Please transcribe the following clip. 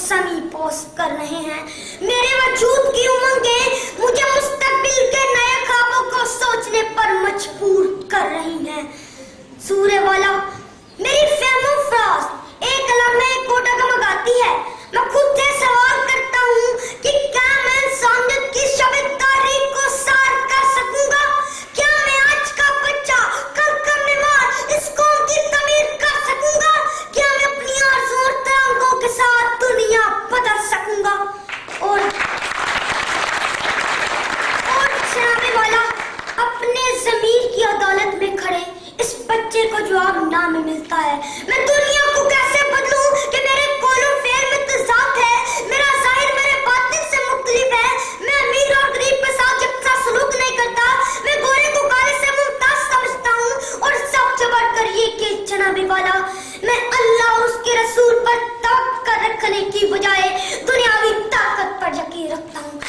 समी पोस कर रहे हैं। मेरे वजूद की उमंगें मुझे मुस्तकबिल के नए ख्वाबों को सोचने पर मजबूर कर रही हैं। सूर्य वाला मेरी फहमो फ्राज एक लम्हे को डगमगाती है। मैं खुद से सवाल करता हूँ कि क्या मैं इंसानियत की शब तारीख को सार कर सकूंगा? क्या मैं आज का बच्चा कल का मेहमान इस कौम की तमीर कर सकूंगा? क्या मैं अपनी आरज़ू और तरंगों के साथ दुनिया बदल सकूंगा? और जनाबे वाला अपने ज़मीर की अदालत में खड़े इस बच्चे को जवाब ना में मिलता है। मैं दुनिया को कैसे बदलूं कि मेरे कौलो फेर में तज़ाद है, मेरा ज़ाहिर मेरे बातिन से मुख्तलिफ है। मैं अमीर और गरीब के साथ यकसा सलूक नहीं करता। मैं गोरे को काले से मुमताज समझता हूँ। और सबसे बढ़कर ये कि जनाबे वाला मैं अल्लाह और उसके रसूल पर तवक्कुल रखने की बजाय दुनियावी ताकत पर यकीन रखता हूँ।